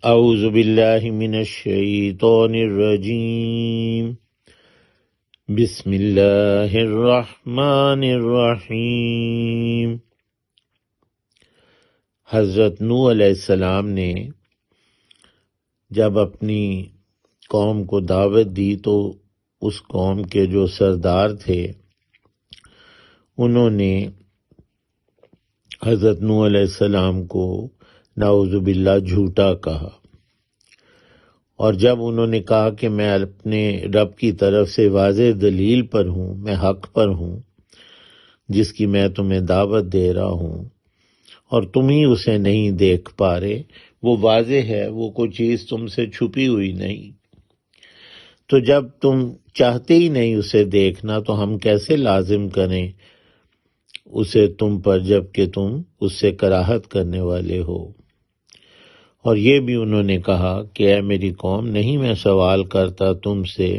اعوذ باللہ من الشیطان الرجیم بسم اللہ الرحمن الرحیم۔ حضرت نوح علیہ السلام نے جب اپنی قوم کو دعوت دی تو اس قوم کے جو سردار تھے انہوں نے حضرت نوح علیہ السلام کو نعوذ باللہ جھوٹا کہا، اور جب انہوں نے کہا کہ میں اپنے رب کی طرف سے واضح دلیل پر ہوں، میں حق پر ہوں جس کی میں تمہیں دعوت دے رہا ہوں اور تم ہی اسے نہیں دیکھ پا رہے، وہ واضح ہے، وہ کوئی چیز تم سے چھپی ہوئی نہیں، تو جب تم چاہتے ہی نہیں اسے دیکھنا تو ہم کیسے لازم کریں اسے تم پر جب کہ تم اس سے کراہت کرنے والے ہو۔ اور یہ بھی انہوں نے کہا کہ اے میری قوم، نہیں میں سوال کرتا تم سے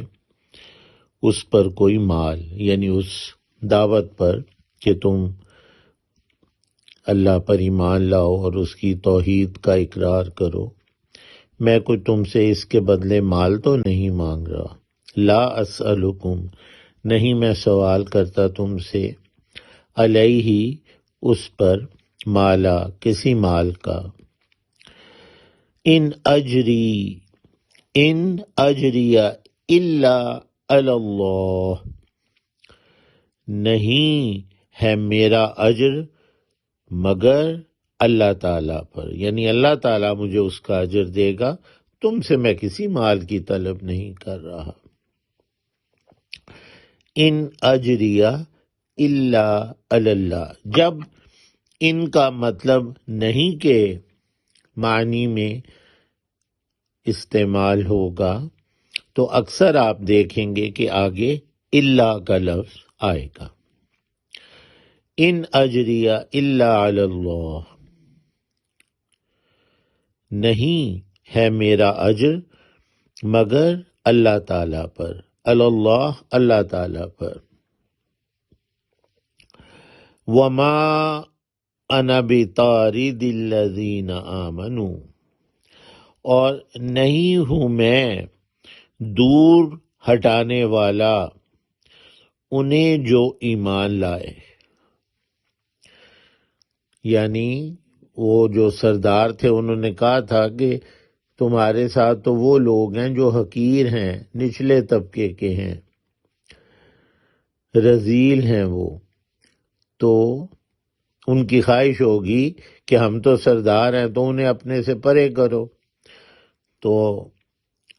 اس پر کوئی مال، یعنی اس دعوت پر کہ تم اللہ پر ایمان لاؤ اور اس کی توحید کا اقرار کرو، میں کوئی تم سے اس کے بدلے مال تو نہیں مانگ رہا۔ لا اسألکم، نہیں میں سوال کرتا تم سے، علیہ اس پر، مالا کسی مال کا، ان اجری الا علی اللہ، نہیں ہے میرا اجر مگر اللہ تعالیٰ پر، یعنی اللہ تعالیٰ مجھے اس کا اجر دے گا، تم سے میں کسی مال کی طلب نہیں کر رہا۔ ان اجری الا علی اللہ، جب ان کا مطلب نہیں کے معنی میں استعمال ہوگا تو اکثر آپ دیکھیں گے کہ آگے اللہ کا لفظ آئے گا۔ ان اجری الا علی اللہ، نہیں ہے میرا اجر مگر اللہ تعالیٰ پر، اللہ اللہ تعالیٰ پر۔ وما انا بطارد الذین آمنوا، اور نہیں ہوں میں دور ہٹانے والا انہیں جو ایمان لائے، یعنی وہ جو سردار تھے انہوں نے کہا تھا کہ تمہارے ساتھ تو وہ لوگ ہیں جو حقیر ہیں، نچلے طبقے کے ہیں، رذیل ہیں، وہ تو ان کی خواہش ہوگی کہ ہم تو سردار ہیں تو انہیں اپنے سے پرے کرو۔ تو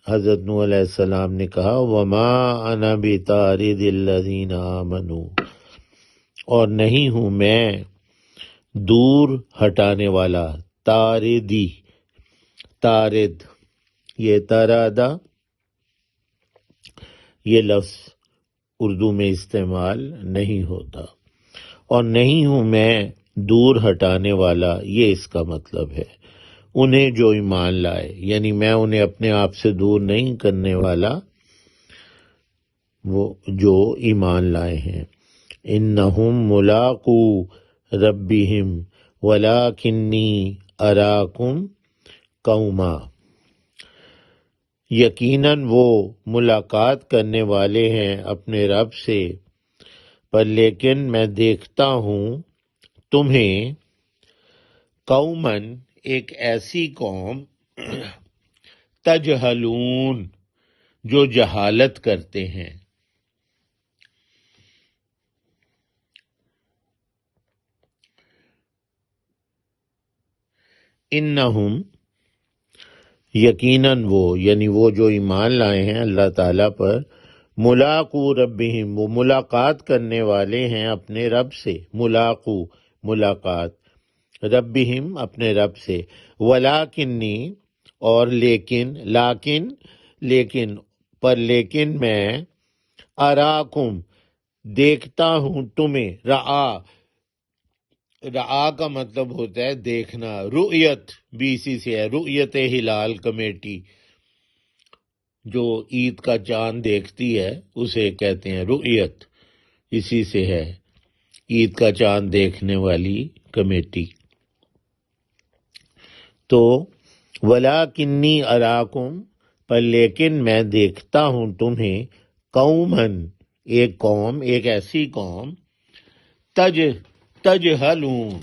حضرت نوح علیہ السلام نے کہا وما انا بطارد الذین آمنوا، اور نہیں ہوں میں دور ہٹانے والا، طاردی، طارد، یہ طرادہ یہ لفظ اردو میں استعمال نہیں ہوتا، اور نہیں ہوں میں دور ہٹانے والا، یہ اس کا مطلب ہے انہیں جو ایمان لائے، یعنی میں انہیں اپنے آپ سے دور نہیں کرنے والا، وہ جو ایمان لائے ہیں۔ انہم ملاقو ربہم ولکنی اراکم قوما، یقیناً وہ ملاقات کرنے والے ہیں اپنے رب سے، پر لیکن میں دیکھتا ہوں تمہیں قوماً، ایک ایسی قوم، تجہلون، جو جہالت کرتے ہیں۔ انہم، یقیناً وہ، یعنی وہ جو ایمان لائے ہیں اللہ تعالیٰ پر، ملاقو ربہم، وہ ملاقات کرنے والے ہیں اپنے رب سے، ملاقو ملاقات، ربہم اپنے رب سے، ولاکنی، اور لیکن، لیکن پر لیکن میں، اراکم دیکھتا ہوں تمہیں، رعا کا مطلب ہوتا ہے دیکھنا، رؤیت بھی اسی سے ہے، رؤیت ہلال کمیٹی جو عید کا چاند دیکھتی ہے اسے کہتے ہیں رؤیت، اسی سے ہے عید کا چاند دیکھنے والی کمیٹی۔ تو وَلَٰكِنِّي أَرَاكُمْ، پر لیکن میں دیکھتا ہوں تمہیں، قوماً، ایک قوم، ایک ایسی قوم، تجہلون،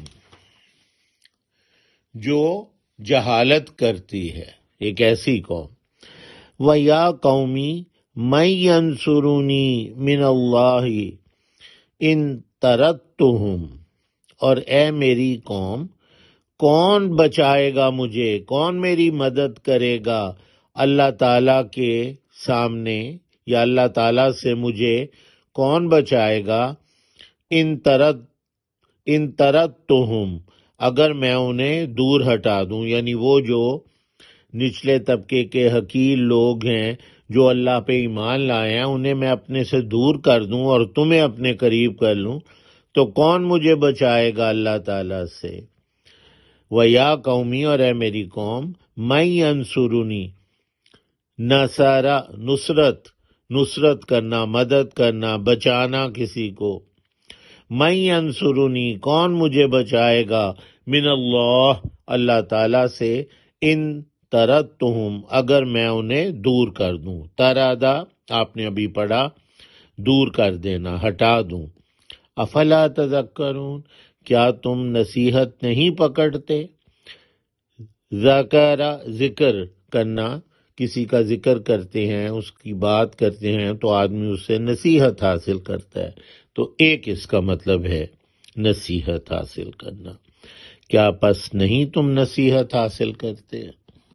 جو جہالت کرتی ہے، ایک ایسی قوم۔ وَيَا قَوْمِ مَن يَنصُرُنِي مِنَ اللَّهِ إِن طَرَدتُّهُمْ، اور اے میری قوم، کون بچائے گا مجھے، کون میری مدد کرے گا اللہ تعالیٰ کے سامنے، یا اللہ تعالیٰ سے مجھے کون بچائے گا، ان طردتہم، اگر میں انہیں دور ہٹا دوں، یعنی وہ جو نچلے طبقے کے حقیر لوگ ہیں جو اللہ پہ ایمان لائے ہیں، انہیں میں اپنے سے دور کر دوں اور تمہیں اپنے قریب کر لوں، تو کون مجھے بچائے گا اللہ تعالیٰ سے۔ وَيَا قَوْمِ، اور اے میری قوم، مَن يَنصُرُنِي، نصرت کرنا، مدد کرنا، بچانا کسی کو۔ مَن يَنصُرُنِي، کون مجھے بچائے گا، من اللہ، اللہ تعالیٰ سے، ان طردتہم، اگر میں انہیں دور کر دوں۔ ترادا آپ نے ابھی پڑھا، دور کر دینا، ہٹا دوں۔ افلا تذکرون، کیا تم نصیحت نہیں پکڑتے؟ ذکر کرنا، کسی کا ذکر کرتے ہیں، اس کی بات کرتے ہیں تو آدمی اس سے نصیحت حاصل کرتا ہے، تو ایک اس کا مطلب ہے نصیحت حاصل کرنا۔ کیا پس نہیں تم نصیحت حاصل کرتے؟